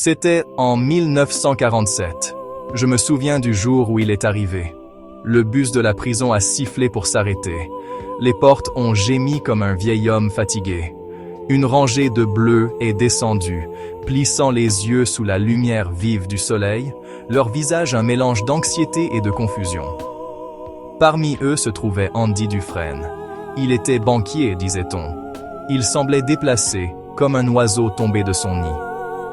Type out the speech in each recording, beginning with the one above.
C'était en 1947. Je me souviens du jour où il est arrivé. Le bus de la prison a sifflé pour s'arrêter. Les portes ont gémi comme un vieil homme fatigué. Une rangée de bleus est descendue, plissant les yeux sous la lumière vive du soleil, leur visage un mélange d'anxiété et de confusion. Parmi eux se trouvait Andy Dufresne. Il était banquier, disait-on. Il semblait déplacé, comme un oiseau tombé de son nid.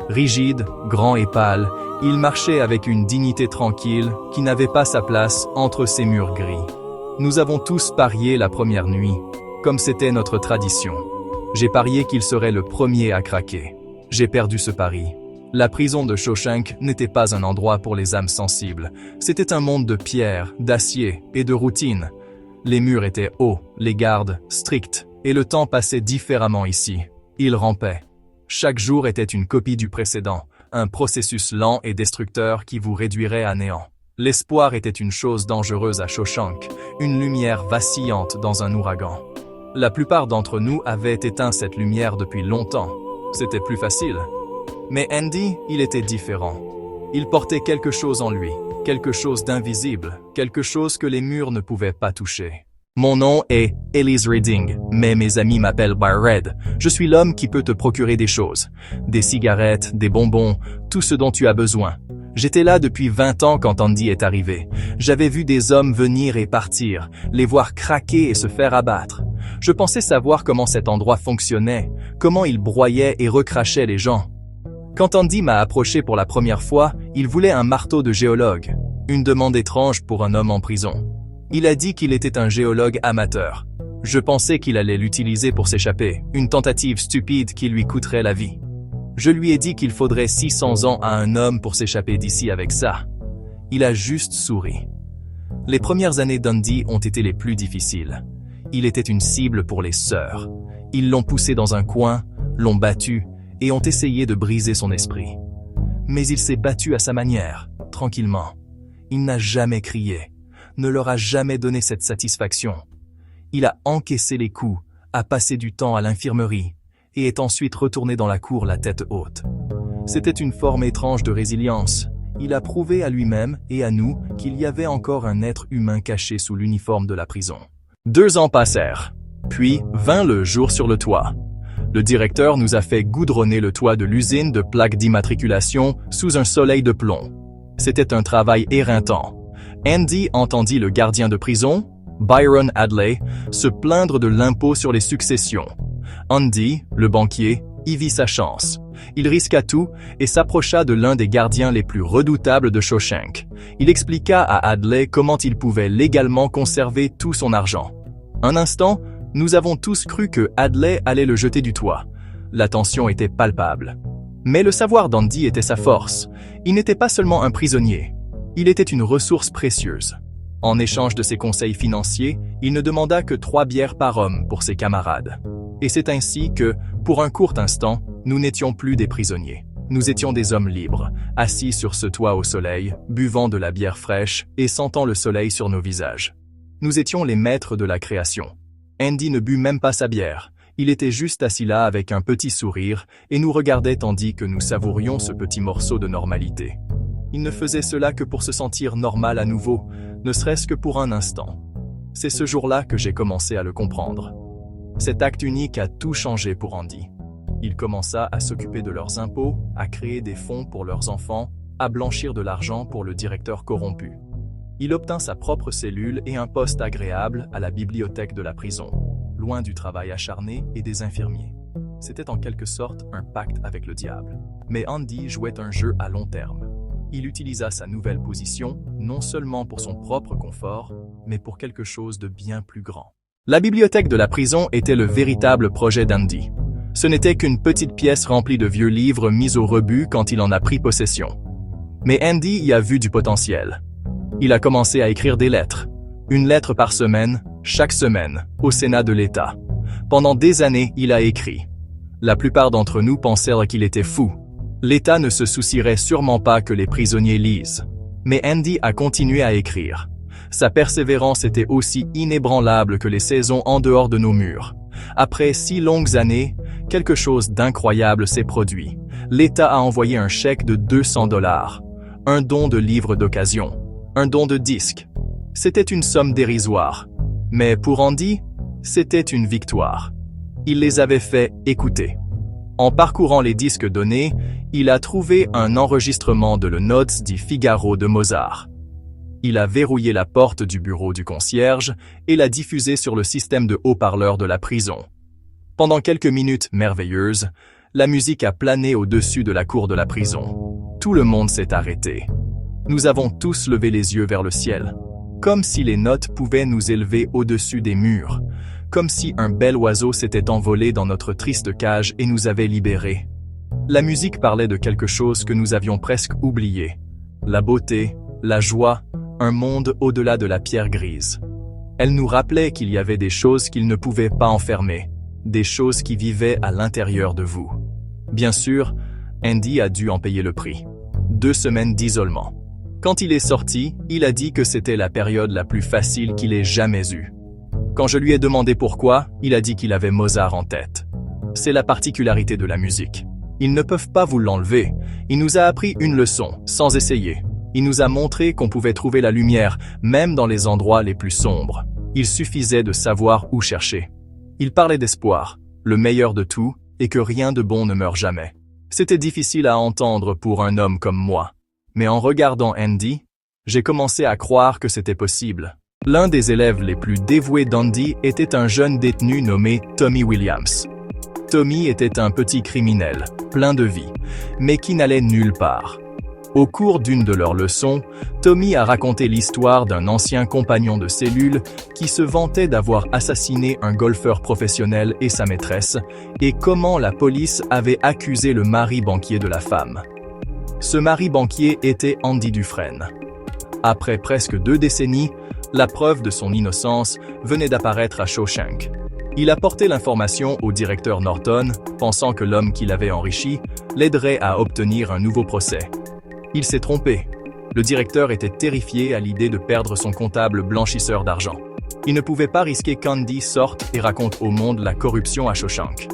Rigide, grand et pâle, il marchait avec une dignité tranquille qui n'avait pas sa place entre ces murs gris. Nous avons tous parié la première nuit, comme c'était notre tradition. J'ai parié qu'il serait le premier à craquer. J'ai perdu ce pari. La prison de Shawshank n'était pas un endroit pour les âmes sensibles. C'était un monde de pierre, d'acier et de routine. Les murs étaient hauts, les gardes stricts, et le temps passait différemment ici. Il rampait. Chaque jour était une copie du précédent, un processus lent et destructeur qui vous réduirait à néant. L'espoir était une chose dangereuse à Shawshank, une lumière vacillante dans un ouragan. La plupart d'entre nous avaient éteint cette lumière depuis longtemps. C'était plus facile. Mais Andy, il était différent. Il portait quelque chose en lui, quelque chose d'invisible, quelque chose que les murs ne pouvaient pas toucher. Mon nom est Elise Redding, mais mes amis m'appellent Bar Red. Je suis l'homme qui peut te procurer des choses. Des cigarettes, des bonbons, tout ce dont tu as besoin. J'étais là depuis 20 ans quand Andy est arrivé. J'avais vu des hommes venir et partir, les voir craquer et se faire abattre. Je pensais savoir comment cet endroit fonctionnait, comment il broyait et recrachait les gens. Quand Andy m'a approché pour la première fois, il voulait un marteau de géologue. Une demande étrange pour un homme en prison. Il a dit qu'il était un géologue amateur. Je pensais qu'il allait l'utiliser pour s'échapper, une tentative stupide qui lui coûterait la vie. Je lui ai dit qu'il faudrait 600 ans à un homme pour s'échapper d'ici avec ça. Il a juste souri. Les premières années d'Andy ont été les plus difficiles. Il était une cible pour les sœurs. Ils l'ont poussé dans un coin, l'ont battu et ont essayé de briser son esprit. Mais il s'est battu à sa manière, tranquillement. Il n'a jamais crié, ne leur a jamais donné cette satisfaction. Il a encaissé les coups, a passé du temps à l'infirmerie et est ensuite retourné dans la cour la tête haute. C'était une forme étrange de résilience. Il a prouvé à lui-même et à nous qu'il y avait encore un être humain caché sous l'uniforme de la prison. 2 ans passèrent, puis vint le jour sur le toit. Le directeur nous a fait goudronner le toit de l'usine de plaques d'immatriculation sous un soleil de plomb. C'était un travail éreintant. Andy entendit le gardien de prison, Byron Hadley, se plaindre de l'impôt sur les successions. Andy, le banquier, y vit sa chance. Il risqua tout et s'approcha de l'un des gardiens les plus redoutables de Shawshank. Il expliqua à Hadley comment il pouvait légalement conserver tout son argent. Un instant, nous avons tous cru que Hadley allait le jeter du toit. La tension était palpable. Mais le savoir d'Andy était sa force. Il n'était pas seulement un prisonnier. Il était une ressource précieuse. En échange de ses conseils financiers, il ne demanda que 3 bières par homme pour ses camarades. Et c'est ainsi que, pour un court instant, nous n'étions plus des prisonniers. Nous étions des hommes libres, assis sur ce toit au soleil, buvant de la bière fraîche et sentant le soleil sur nos visages. Nous étions les maîtres de la création. Andy ne but même pas sa bière. Il était juste assis là avec un petit sourire et nous regardait tandis que nous savourions ce petit morceau de normalité. Il ne faisait cela que pour se sentir normal à nouveau, ne serait-ce que pour un instant. C'est ce jour-là que j'ai commencé à le comprendre. Cet acte unique a tout changé pour Andy. Il commença à s'occuper de leurs impôts, à créer des fonds pour leurs enfants, à blanchir de l'argent pour le directeur corrompu. Il obtint sa propre cellule et un poste agréable à la bibliothèque de la prison, loin du travail acharné et des infirmiers. C'était en quelque sorte un pacte avec le diable. Mais Andy jouait un jeu à long terme. Il utilisa sa nouvelle position, non seulement pour son propre confort, mais pour quelque chose de bien plus grand. La bibliothèque de la prison était le véritable projet d'Andy. Ce n'était qu'une petite pièce remplie de vieux livres mis au rebut quand il en a pris possession. Mais Andy y a vu du potentiel. Il a commencé à écrire des lettres. Une lettre par semaine, chaque semaine, au Sénat de l'État. Pendant des années, il a écrit. La plupart d'entre nous pensèrent qu'il était fou. L'État ne se soucierait sûrement pas que les prisonniers lisent. Mais Andy a continué à écrire. Sa persévérance était aussi inébranlable que les saisons en dehors de nos murs. Après 6 longues années, quelque chose d'incroyable s'est produit. l'État a envoyé un chèque de 200 $, un don de livres d'occasion, un don de disques. C'était une somme dérisoire. Mais pour Andy, c'était une victoire. Il les avait fait écouter. En parcourant les disques donnés, il a trouvé un enregistrement de Le Notes di Figaro de Mozart. Il a verrouillé la porte du bureau du concierge et l'a diffusé sur le système de haut-parleurs de la prison. Pendant quelques minutes merveilleuses, la musique a plané au-dessus de la cour de la prison. Tout le monde s'est arrêté. Nous avons tous levé les yeux vers le ciel, comme si les notes pouvaient nous élever au-dessus des murs, comme si un bel oiseau s'était envolé dans notre triste cage et nous avait libérés. La musique parlait de quelque chose que nous avions presque oublié. La beauté, la joie, un monde au-delà de la pierre grise. Elle nous rappelait qu'il y avait des choses qu'il ne pouvait pas enfermer, des choses qui vivaient à l'intérieur de vous. Bien sûr, Andy a dû en payer le prix. 2 semaines d'isolement. Quand il est sorti, il a dit que c'était la période la plus facile qu'il ait jamais eue. Quand je lui ai demandé pourquoi, il a dit qu'il avait Mozart en tête. C'est la particularité de la musique. Ils ne peuvent pas vous l'enlever. Il nous a appris une leçon, sans essayer. Il nous a montré qu'on pouvait trouver la lumière, même dans les endroits les plus sombres. Il suffisait de savoir où chercher. Il parlait d'espoir, le meilleur de tout, et que rien de bon ne meurt jamais. C'était difficile à entendre pour un homme comme moi. Mais en regardant Andy, j'ai commencé à croire que c'était possible. L'un des élèves les plus dévoués d'Andy était un jeune détenu nommé Tommy Williams. Tommy était un petit criminel, plein de vie, mais qui n'allait nulle part. Au cours d'une de leurs leçons, Tommy a raconté l'histoire d'un ancien compagnon de cellule qui se vantait d'avoir assassiné un golfeur professionnel et sa maîtresse, et comment la police avait accusé le mari banquier de la femme. Ce mari banquier était Andy Dufresne. Après presque 2 décennies, la preuve de son innocence venait d'apparaître à Shawshank. Il a porté l'information au directeur Norton, pensant que l'homme qui l'avait enrichi l'aiderait à obtenir un nouveau procès. Il s'est trompé. Le directeur était terrifié à l'idée de perdre son comptable blanchisseur d'argent. Il ne pouvait pas risquer qu'Andy sorte et raconte au monde la corruption à Shawshank.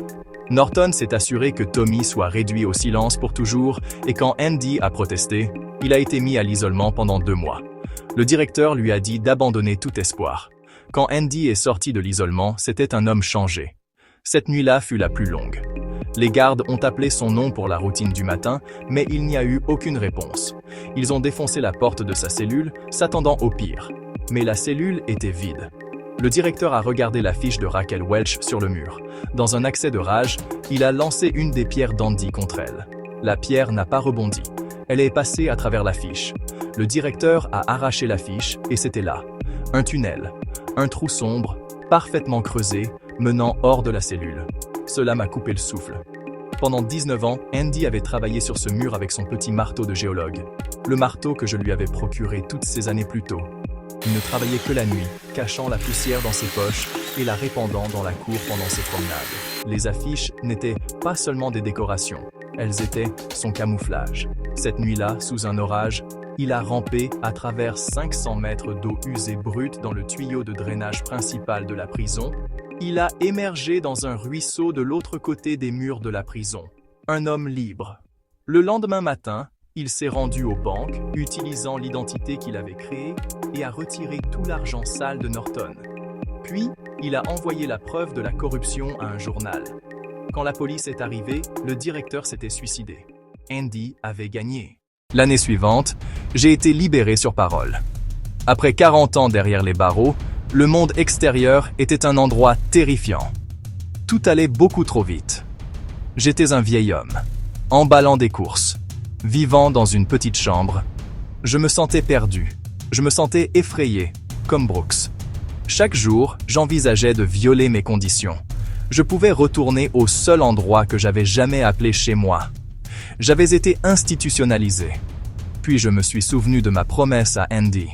Norton s'est assuré que Tommy soit réduit au silence pour toujours et quand Andy a protesté, il a été mis à l'isolement pendant 2 mois. Le directeur lui a dit d'abandonner tout espoir. Quand Andy est sorti de l'isolement, c'était un homme changé. Cette nuit-là fut la plus longue. Les gardes ont appelé son nom pour la routine du matin, mais il n'y a eu aucune réponse. Ils ont défoncé la porte de sa cellule, s'attendant au pire. Mais la cellule était vide. Le directeur a regardé la fiche de Raquel Welch sur le mur. Dans un accès de rage, il a lancé une des pierres d'Andy contre elle. La pierre n'a pas rebondi. Elle est passée à travers la fiche. Le directeur a arraché la fiche et c'était là. Un tunnel. Un trou sombre, parfaitement creusé, menant hors de la cellule. Cela m'a coupé le souffle. Pendant 19 ans, Andy avait travaillé sur ce mur avec son petit marteau de géologue. Le marteau que je lui avais procuré toutes ces années plus tôt. Il ne travaillait que la nuit, cachant la poussière dans ses poches et la répandant dans la cour pendant ses promenades. Les affiches n'étaient pas seulement des décorations, elles étaient son camouflage. Cette nuit-là, sous un orage, il a rampé à travers 500 mètres d'eau usée brute dans le tuyau de drainage principal de la prison. Il a émergé dans un ruisseau de l'autre côté des murs de la prison. Un homme libre. Le lendemain matin, il s'est rendu aux banques, utilisant l'identité qu'il avait créée, et a retiré tout l'argent sale de Norton. Puis, il a envoyé la preuve de la corruption à un journal. Quand la police est arrivée, le directeur s'était suicidé. Andy avait gagné. L'année suivante, j'ai été libéré sur parole. Après 40 ans derrière les barreaux, le monde extérieur était un endroit terrifiant. Tout allait beaucoup trop vite. J'étais un vieil homme, emballant des courses, vivant dans une petite chambre. Je me sentais perdu, je me sentais effrayé, comme Brooks. Chaque jour, j'envisageais de violer mes conditions. Je pouvais retourner au seul endroit que j'avais jamais appelé chez moi. J'avais été institutionnalisé. Puis je me suis souvenu de ma promesse à Andy.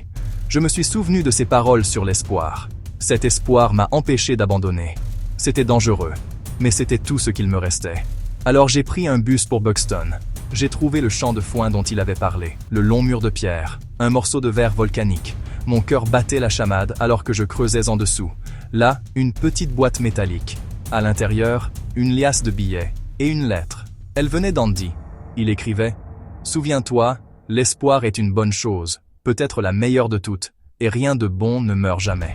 Je me suis souvenu de ses paroles sur l'espoir. Cet espoir m'a empêché d'abandonner. C'était dangereux, mais c'était tout ce qu'il me restait. Alors j'ai pris un bus pour Buxton. J'ai trouvé le champ de foin dont il avait parlé, le long mur de pierre, un morceau de verre volcanique. Mon cœur battait la chamade alors que je creusais en dessous. Là, une petite boîte métallique. À l'intérieur, une liasse de billets et une lettre. Elle venait d'Andy. Il écrivait « Souviens-toi, l'espoir est une bonne chose, peut-être la meilleure de toutes, et rien de bon ne meurt jamais. »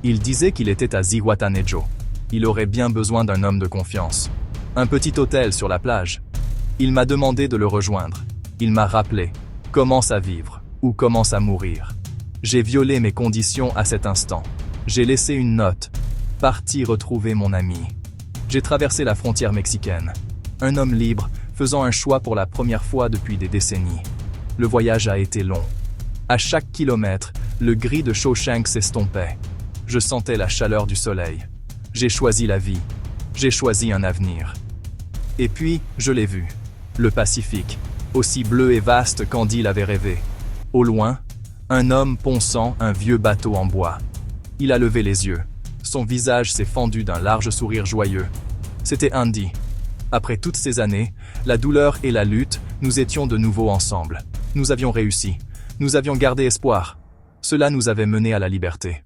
Il disait qu'il était à Zihuatanejo. Il aurait bien besoin d'un homme de confiance. Un petit hôtel sur la plage. Il m'a demandé de le rejoindre. Il m'a rappelé « Commence à vivre, ou commence à mourir. » J'ai violé mes conditions à cet instant. J'ai laissé une note. Parti retrouver mon ami. J'ai traversé la frontière mexicaine. Un homme libre, faisant un choix pour la première fois depuis des décennies. Le voyage a été long. À chaque kilomètre, le gris de Shawshank s'estompait. Je sentais la chaleur du soleil. J'ai choisi la vie. J'ai choisi un avenir. Et puis, je l'ai vu. Le Pacifique, aussi bleu et vaste qu'Andy l'avait rêvé. Au loin, un homme ponçant un vieux bateau en bois. Il a levé les yeux. Son visage s'est fendu d'un large sourire joyeux. C'était Andy. Après toutes ces années, la douleur et la lutte, nous étions de nouveau ensemble. Nous avions réussi. Nous avions gardé espoir. Cela nous avait menés à la liberté.